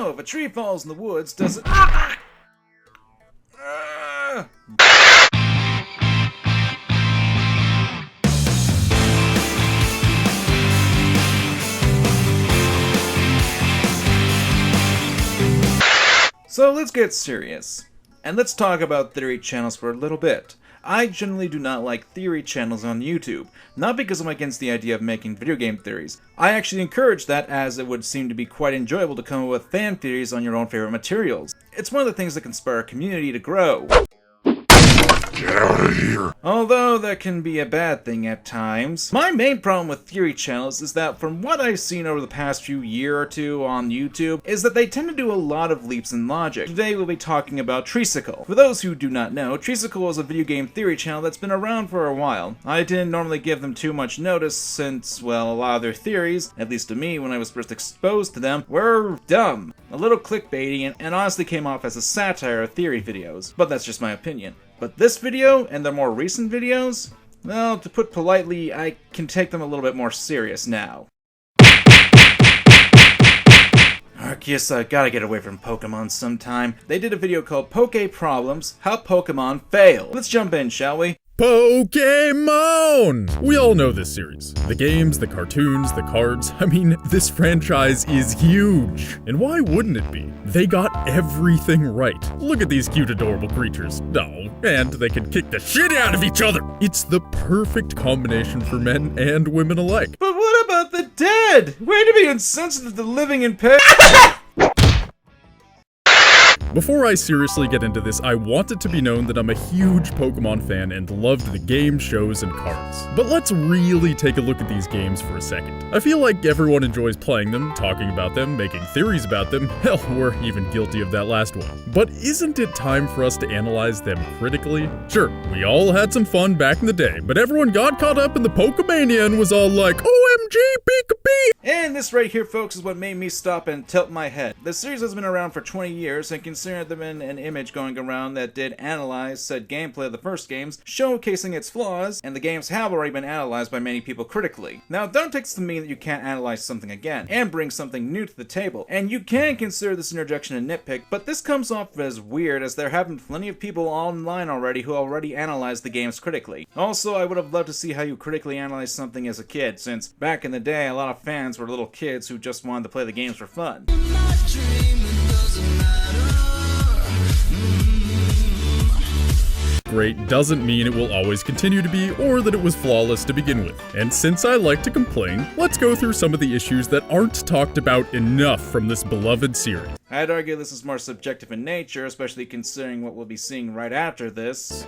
So, if a tree falls in the woods, does it... So let's get serious, and let's talk about theory channels for a little bit. I generally do not like theory channels on YouTube, not because I'm against the idea of making video game theories. I actually encourage that, as it would seem to be quite enjoyable to come up with fan theories on your own favorite materials. It's one of the things that can spur a community to grow. Get out of here! Although that can be a bad thing at times. My main problem with theory channels is that from what I've seen over the past few year or two on YouTube, is that they tend to do a lot of leaps in logic. Today we'll be talking about Treesicle. For those who do not know, Treesicle is a video game theory channel that's been around for a while. I didn't normally give them too much notice since, well, a lot of their theories, at least to me when I was first exposed to them, were dumb, a little clickbaity, and honestly came off as a satire of theory videos. But that's just my opinion. But this video, and the more recent videos, well, to put politely, I can take them a little bit more serious now. Arceus, I gotta get away from Pokemon sometime. They did a video called Poke Problems, How Pokemon Fail. Let's jump in, shall we? Pokemon! We all know this series. The games, the cartoons, the cards. I mean, this franchise is huge. And why wouldn't it be? They got everything right. Look at these cute, adorable creatures. Oh, and they can kick the shit out of each other. It's the perfect combination for men and women alike. But what about the dead? Way to be insensitive to living in pain. Before I seriously get into this, I want it to be known that I'm a huge Pokemon fan and loved the game, shows, and cards. But let's really take a look at these games for a second. I feel like everyone enjoys playing them, talking about them, making theories about them. Hell, we're even guilty of that last one. But isn't it time for us to analyze them critically? Sure, we all had some fun back in the day, but everyone got caught up in the Pokemania and was all like, OMG, Pika-Pee! And this right here, folks, is what made me stop and tilt my head. The series has been around for 20 years, and considering there had been an image going around that did analyze said gameplay of the first games, showcasing its flaws, and the games have already been analyzed by many people critically. Now, don't take this to mean that you can't analyze something again, and bring something new to the table, and you can consider this interjection a nitpick, but this comes off as weird as there have been plenty of people online already who already analyzed the games critically. Also, I would have loved to see how you critically analyze something as a kid, since back in the day, a lot of fans were little kids who just wanted to play the games for fun. Great doesn't mean it will always continue to be, or that it was flawless to begin with. And since I like to complain, let's go through some of the issues that aren't talked about enough from this beloved series. I'd argue this is more subjective in nature, especially considering what we'll be seeing right after this.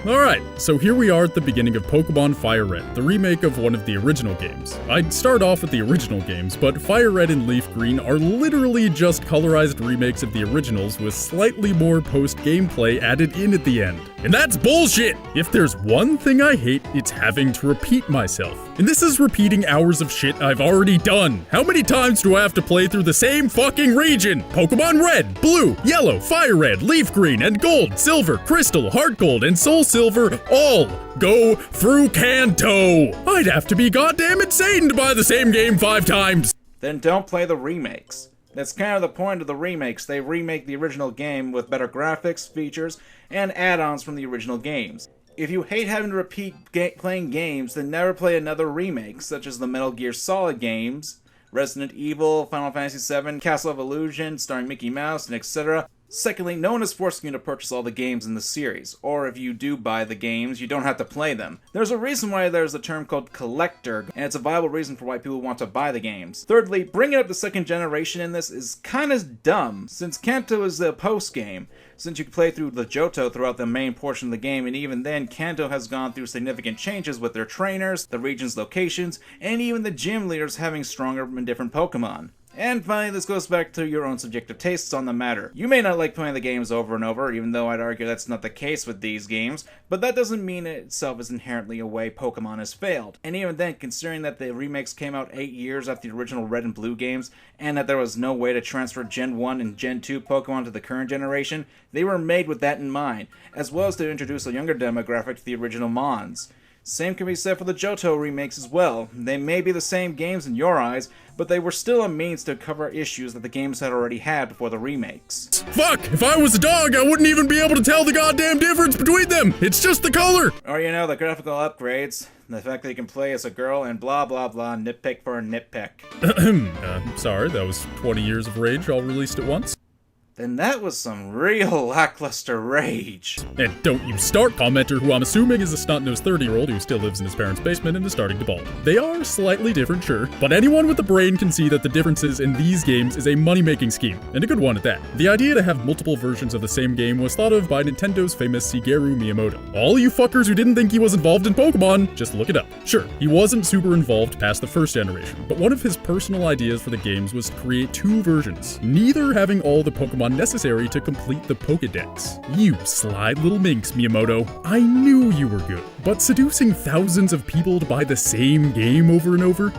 Alright, so here we are at the beginning of Pokemon Fire Red, the remake of one of the original games. I'd start off with the original games, but Fire Red and Leaf Green are literally just colorized remakes of the originals with slightly more post-gameplay added in at the end. And that's bullshit! If there's one thing I hate, it's having to repeat myself. And this is repeating hours of shit I've already done. How many times do I have to play through the same fucking region? Pokemon Red, Blue, Yellow, Fire Red, Leaf Green, and Gold, Silver, Crystal, Heart Gold, and Soul Silver all go through Kanto. I'd have to be goddamn insane to buy the same game 5 times. Then don't play the remakes. That's kind of the point of the remakes. They remake the original game with better graphics, features, and add-ons from the original games. If you hate having to repeat playing games, then never play another remake, such as the Metal Gear Solid games, Resident Evil, Final Fantasy VII, Castle of Illusion, starring Mickey Mouse, and etc. Secondly, no one is forcing you to purchase all the games in the series, or if you do buy the games, you don't have to play them. There's a reason why there's a term called collector, and it's a viable reason for why people want to buy the games. Thirdly, bringing up the second generation in this is kinda dumb, since Kanto is a post-game, since you can play through the Johto throughout the main portion of the game, and even then, Kanto has gone through significant changes with their trainers, the region's locations, and even the gym leaders having stronger and different Pokemon. And finally, this goes back to your own subjective tastes on the matter. You may not like playing the games over and over, even though I'd argue that's not the case with these games, but that doesn't mean it itself is inherently a way Pokemon has failed. And even then, considering that the remakes came out 8 years after the original Red and Blue games, and that there was no way to transfer Gen 1 and Gen 2 Pokemon to the current generation, they were made with that in mind, as well as to introduce a younger demographic to the original Mons. Same can be said for the Johto remakes as well. They may be the same games in your eyes, but they were still a means to cover issues that the games had already had before the remakes. Fuck! If I was a dog, I wouldn't even be able to tell the goddamn difference between them! It's just the color! Or, you know, the graphical upgrades, the fact that you can play as a girl, and blah blah blah, nitpick for a nitpick. Sorry, that was 20 years of rage all released at once. Then that was some real lackluster rage. And don't you start, commenter, who I'm assuming is a snot-nosed 30-year-old who still lives in his parents' basement and is starting to bald. They are slightly different, sure, but anyone with a brain can see that the differences in these games is a money-making scheme, and a good one at that. The idea to have multiple versions of the same game was thought of by Nintendo's famous Shigeru Miyamoto. All you fuckers who didn't think he was involved in Pokemon, just look it up. Sure, he wasn't super involved past the first generation, but one of his personal ideas for the games was to create two versions, neither having all the Pokemon necessary to complete the Pokédex. You sly little minx, Miyamoto. I knew you were good, but seducing thousands of people to buy the same game over and over?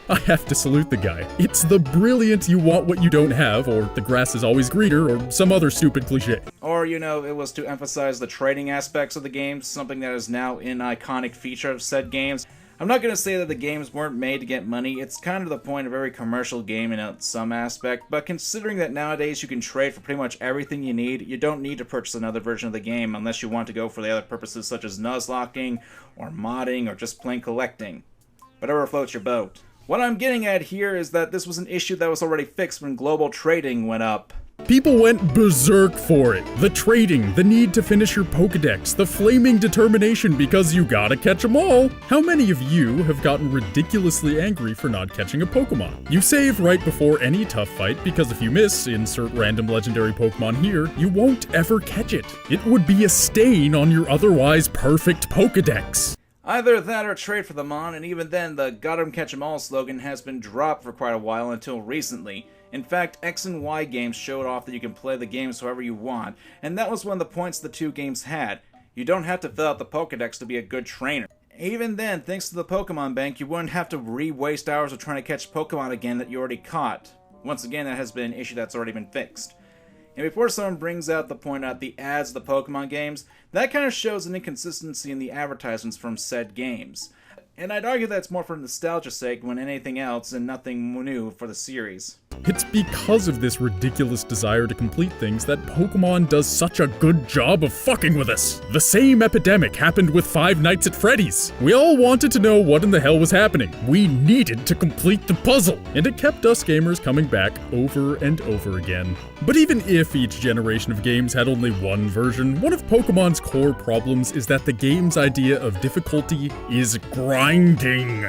I have to salute the guy. It's the brilliant you want what you don't have, or the grass is always greener, or some other stupid cliche. Or, you know, it was to emphasize the trading aspects of the games, something that is now an iconic feature of said games. I'm not going to say that the games weren't made to get money. It's kind of the point of every commercial game in some aspect, but considering that nowadays you can trade for pretty much everything you need, you don't need to purchase another version of the game unless you want to go for the other purposes such as nuzlocking, or modding, or just plain collecting. Whatever floats your boat. What I'm getting at here is that this was an issue that was already fixed when global trading went up. People went berserk for it. The trading, the need to finish your Pokédex, the flaming determination because you gotta catch them all. How many of you have gotten ridiculously angry for not catching a Pokemon? You save right before any tough fight because if you miss, insert random legendary Pokemon here, you won't ever catch it. It would be a stain on your otherwise perfect Pokédex. Either that or trade for them on, and even then the "got 'em catch 'em all" slogan has been dropped for quite a while until recently. In fact, X and Y games showed off that you can play the games however you want, and that was one of the points the two games had. You don't have to fill out the Pokédex to be a good trainer. Even then, thanks to the Pokemon Bank, you wouldn't have to re-waste hours of trying to catch Pokemon again that you already caught. Once again, that has been an issue that's already been fixed. And before someone brings out the point out the ads of the Pokemon games, that kind of shows an inconsistency in the advertisements from said games. And I'd argue that's more for nostalgia's sake than anything else and nothing new for the series. It's because of this ridiculous desire to complete things that Pokemon does such a good job of fucking with us. The same epidemic happened with Five Nights at Freddy's. We all wanted to know what in the hell was happening. We needed to complete the puzzle. And it kept us gamers coming back over and over again. But even if each generation of games had only one version, one of Pokemon's core problems is that the game's idea of difficulty is grinding.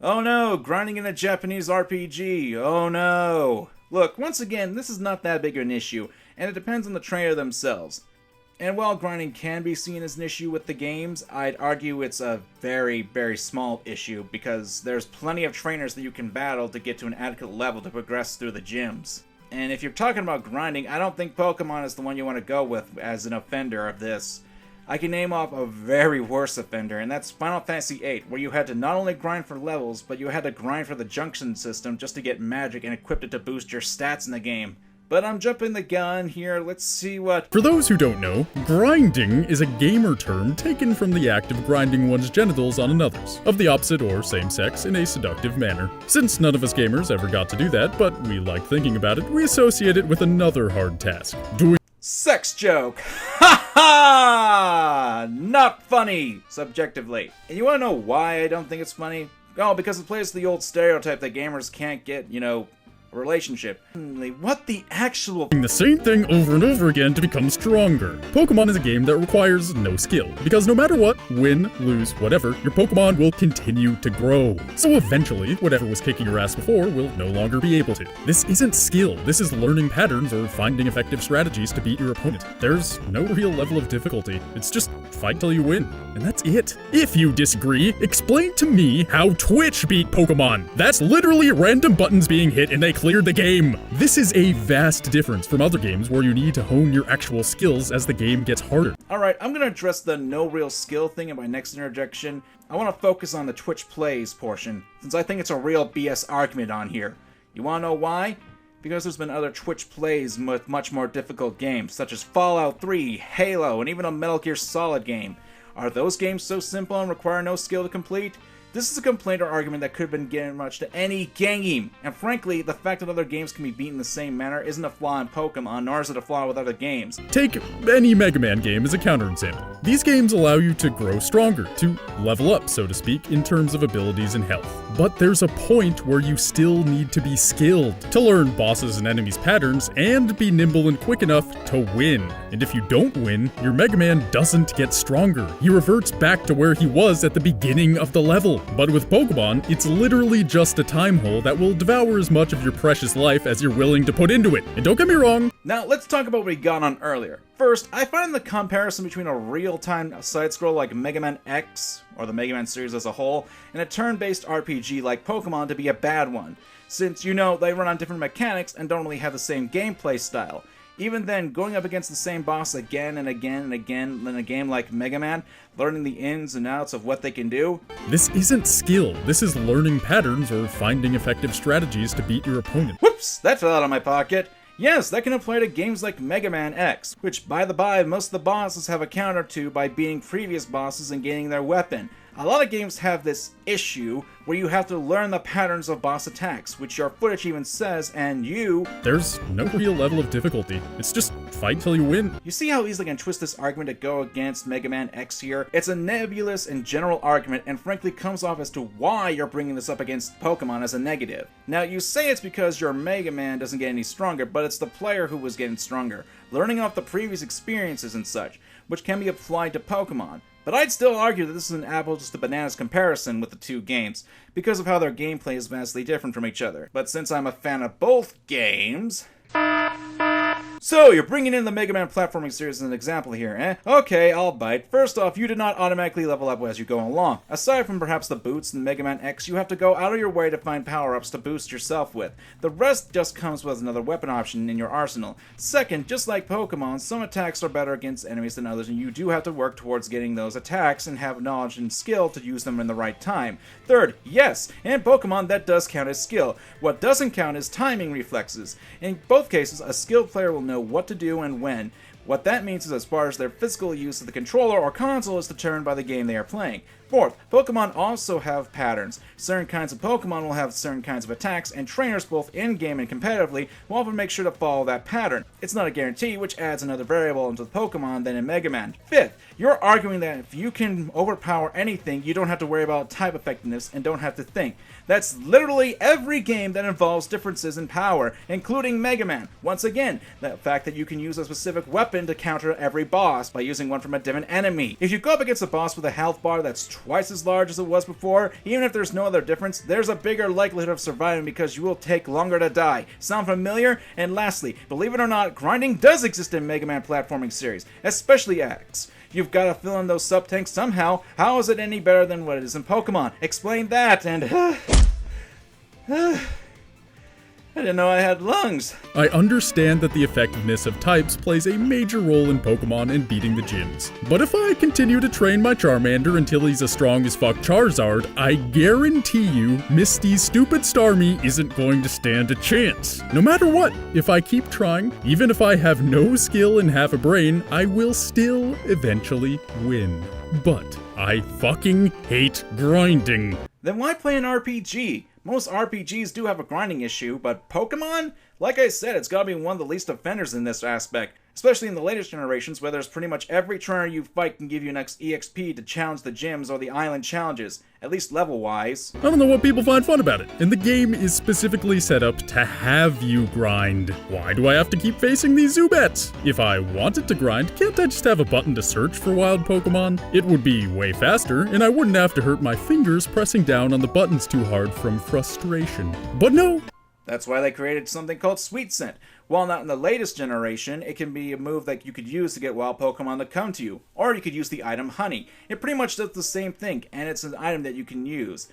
Oh no, grinding in a Japanese RPG, oh no. Look, once again, this is not that big of an issue, and it depends on the trainer themselves. And while grinding can be seen as an issue with the games, I'd argue it's a very, very small issue, because there's plenty of trainers that you can battle to get to an adequate level to progress through the gyms. And if you're talking about grinding, I don't think Pokemon is the one you want to go with as an offender of this. I can name off a very worse offender, and that's Final Fantasy VIII, where you had to not only grind for levels, but you had to grind for the junction system just to get magic and equip it to boost your stats in the game. But I'm jumping the gun here, let's see what... For those who don't know, grinding is a gamer term taken from the act of grinding one's genitals on another's, of the opposite or same sex, in a seductive manner. Since none of us gamers ever got to do that, but we like thinking about it, we associate it with another hard task. Doing sex joke! Ha ha! Not funny, subjectively. And you wanna know why I don't think it's funny? Oh, because it plays the old stereotype that gamers can't get, you know, a relationship. What the actual... the same thing over and over again to become stronger. Pokemon is a game that requires no skill, because no matter what, win, lose, whatever, your Pokemon will continue to grow. So eventually, whatever was kicking your ass before will no longer be able to. This isn't skill, this is learning patterns or finding effective strategies to beat your opponent. There's no real level of difficulty, it's just fight till you win, and that's it. If you disagree, explain to me how Twitch beat Pokemon. That's literally random buttons being hit and they cleared the game. This is a vast difference from other games where you need to hone your actual skills as the game gets harder. Alright, I'm gonna address the no real skill thing in my next interjection. I want to focus on the Twitch plays portion, since I think it's a real BS argument on here. You wanna know why? Because there's been other Twitch plays with much more difficult games, such as Fallout 3, Halo, and even a Metal Gear Solid game. Are those games so simple and require no skill to complete? This is a complaint or argument that could have been given much to any game, and frankly, the fact that other games can be beaten in the same manner isn't a flaw in Pokemon, nor is it a flaw with other games. Take any Mega Man game as a counterexample. These games allow you to grow stronger, to level up, so to speak, in terms of abilities and health. But there's a point where you still need to be skilled, to learn bosses and enemies' patterns, and be nimble and quick enough to win. And if you don't win, your Mega Man doesn't get stronger. He reverts back to where he was at the beginning of the level. But with Pokemon, it's literally just a time hole that will devour as much of your precious life as you're willing to put into it. And don't get me wrong. Now, let's talk about what we got on earlier. First, I find the comparison between a real-time side-scroll like Mega Man X, or the Mega Man series as a whole, and a turn-based RPG like Pokemon to be a bad one, since, you know, they run on different mechanics and don't really have the same gameplay style. Even then, going up against the same boss again and again and again in a game like Mega Man, learning the ins and outs of what they can do. This isn't skill, this is learning patterns or finding effective strategies to beat your opponent. Whoops, that fell out of my pocket. Yes, that can apply to games like Mega Man X, which, by the by, most of the bosses have a counter to by beating previous bosses and gaining their weapon. A lot of games have this issue where you have to learn the patterns of boss attacks, which your footage even says, and There's no real level of difficulty. It's just fight till you win. You see how easily I can twist this argument to go against Mega Man X here? It's a nebulous and general argument, and frankly comes off as to why you're bringing this up against Pokemon as a negative. Now, you say it's because your Mega Man doesn't get any stronger, but it's the player who was getting stronger, learning off the previous experiences and such, which can be applied to Pokemon. But I'd still argue that this is an apples to bananas comparison with the two games, because of how their gameplay is vastly different from each other. But since I'm a fan of both games... So, you're bringing in the Mega Man platforming series as an example here, eh? Okay, I'll bite. First off, you did not automatically level up as you go along. Aside from perhaps the boots in Mega Man X, you have to go out of your way to find power-ups to boost yourself with. The rest just comes with another weapon option in your arsenal. Second, just like Pokemon, some attacks are better against enemies than others, and you do have to work towards getting those attacks and have knowledge and skill to use them in the right time. Third, yes, in Pokemon that does count as skill. What doesn't count is timing reflexes. In both cases, a skilled player will know what to do and when. What that means is as far as their physical use of the controller or console is determined by the game they are playing. Fourth, Pokemon also have patterns. Certain kinds of Pokemon will have certain kinds of attacks, and trainers both in-game and competitively will often make sure to follow that pattern. It's not a guarantee, which adds another variable into the Pokemon than in Mega Man. Fifth, you're arguing that if you can overpower anything, you don't have to worry about type effectiveness and don't have to think. That's literally every game that involves differences in power, including Mega Man. Once again, the fact that you can use a specific weapon to counter every boss by using one from a different enemy. If you go up against a boss with a health bar that's twice as large as it was before, even if there's no other difference, there's a bigger likelihood of surviving because you will take longer to die. Sound familiar? And lastly, believe it or not, grinding does exist in Mega Man platforming series, especially X. You've got to fill in those sub-tanks somehow. How is it any better than what it is in Pokemon? Explain that, and... I didn't know I had lungs. I understand that the effectiveness of types plays a major role in Pokemon and beating the gyms. But if I continue to train my Charmander until he's as strong as fuck Charizard, I guarantee you Misty's stupid Starmie isn't going to stand a chance. No matter what, if I keep trying, even if I have no skill and have a brain, I will still eventually win. But I fucking hate grinding. Then why play an RPG? Most RPGs do have a grinding issue, but Pokemon? Like I said, it's gotta be one of the least offenders in this aspect. Especially in the latest generations, where there's pretty much every trainer you fight can give you an EXP to challenge the gyms or the island challenges, at least level-wise. I don't know what people find fun about it, and the game is specifically set up to have you grind. Why do I have to keep facing these Zubats? If I wanted to grind, can't I just have a button to search for wild Pokemon? It would be way faster, and I wouldn't have to hurt my fingers pressing down on the buttons too hard from frustration. But no! That's why they created something called Sweet Scent. While not in the latest generation, it can be a move that you could use to get wild Pokemon to come to you. Or you could use the item Honey. It pretty much does the same thing, and it's an item that you can use.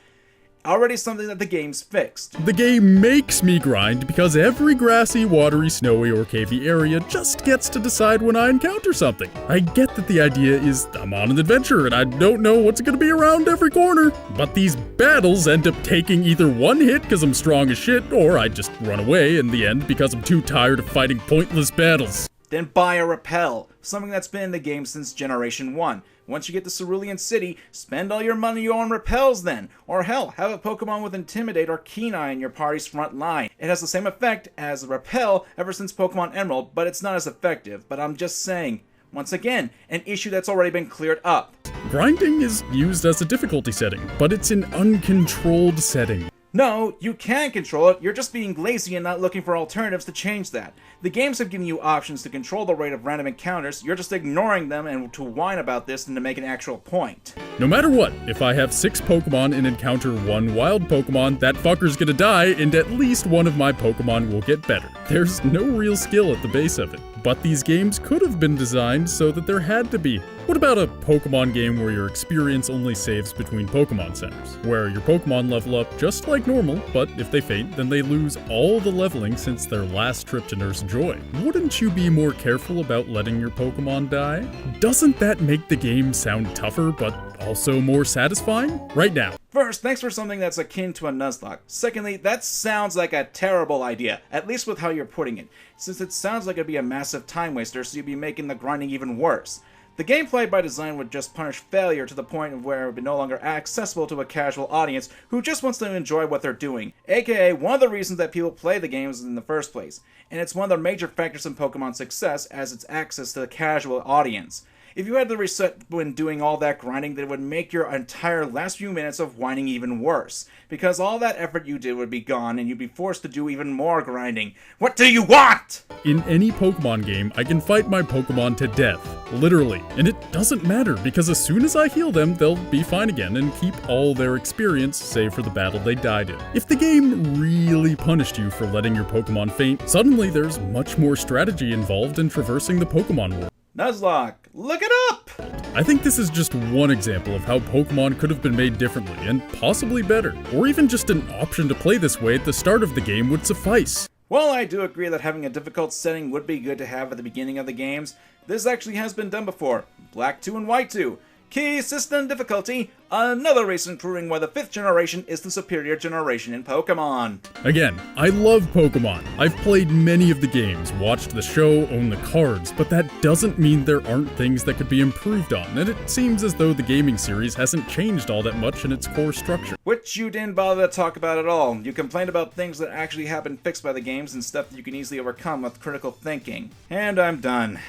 Already something that the game's fixed. The game makes me grind because every grassy, watery, snowy, or cavey area just gets to decide when I encounter something. I get that the idea is I'm on an adventure and I don't know what's gonna be around every corner. But these battles end up taking either one hit because I'm strong as shit, or I just run away in the end because I'm too tired of fighting pointless battles. Then buy a Repel, something that's been in the game since Generation 1. Once you get to Cerulean City, spend all your money on repels then. Or hell, have a Pokemon with Intimidate or Keen Eye in your party's front line. It has the same effect as Repel ever since Pokemon Emerald, but it's not as effective. But I'm just saying, once again, an issue that's already been cleared up. Grinding is used as a difficulty setting, but it's an uncontrolled setting. No, you can control it, you're just being lazy and not looking for alternatives to change that. The games have given you options to control the rate of random encounters, you're just ignoring them and to whine about this and to make an actual point. No matter what, if I have 6 Pokemon and encounter 1 wild Pokemon, that fucker's gonna die and at least one of my Pokemon will get better. There's no real skill at the base of it. But these games could have been designed so that there had to be. What about a Pokemon game where your experience only saves between Pokemon centers? Where your Pokemon level up just like normal, but if they faint, then they lose all the leveling since their last trip to Nurse Joy. Wouldn't you be more careful about letting your Pokemon die? Doesn't that make the game sound tougher, but also more satisfying? Right now. First, thanks for something that's akin to a Nuzlocke. Secondly, that sounds like a terrible idea, at least with how you're putting it, since it sounds like it'd be a massive time waster, so you'd be making the grinding even worse. The gameplay by design would just punish failure to the point of where it would be no longer accessible to a casual audience who just wants to enjoy what they're doing, aka one of the reasons that people play the games in the first place, and it's one of the major factors in Pokemon's success as its access to the casual audience. If you had to reset when doing all that grinding, then it would make your entire last few minutes of whining even worse, because all that effort you did would be gone and you'd be forced to do even more grinding. What do you want? In any Pokemon game, I can fight my Pokemon to death, literally, and it doesn't matter because as soon as I heal them, they'll be fine again and keep all their experience save for the battle they died in. If the game really punished you for letting your Pokemon faint, suddenly there's much more strategy involved in traversing the Pokemon world. Nuzlocke, look it up! I think this is just one example of how Pokemon could have been made differently and possibly better, or even just an option to play this way at the start of the game would suffice. While I do agree that having a difficult setting would be good to have at the beginning of the games, this actually has been done before. Black 2 and White 2. Key system difficulty, another reason proving why the 5th generation is the superior generation in Pokemon. Again, I love Pokemon. I've played many of the games, watched the show, owned the cards, but that doesn't mean there aren't things that could be improved on, and it seems as though the gaming series hasn't changed all that much in its core structure. Which you didn't bother to talk about at all. You complained about things that actually have been fixed by the games and stuff that you can easily overcome with critical thinking. And I'm done.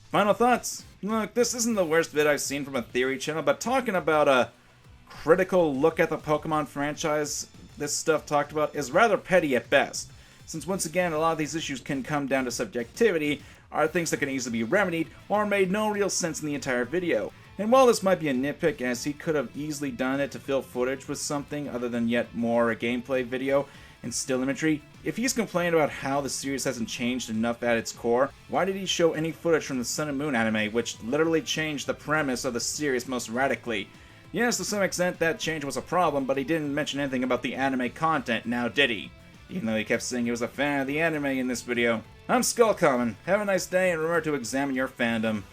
Final thoughts? Look, this isn't the worst vid I've seen from a theory channel, but talking about a critical look at the Pokemon franchise this stuff talked about is rather petty at best, since once again a lot of these issues can come down to subjectivity, are things that can easily be remedied, or made no real sense in the entire video. And while this might be a nitpick, as he could have easily done it to fill footage with something other than yet more a gameplay video and still imagery, if he's complaining about how the series hasn't changed enough at its core, why did he show any footage from the Sun and Moon anime, which literally changed the premise of the series most radically? Yes, to some extent that change was a problem, but he didn't mention anything about the anime content, now did he? Even though he kept saying he was a fan of the anime in this video. I'm SkullCommon. Have a nice day and remember to examine your fandom.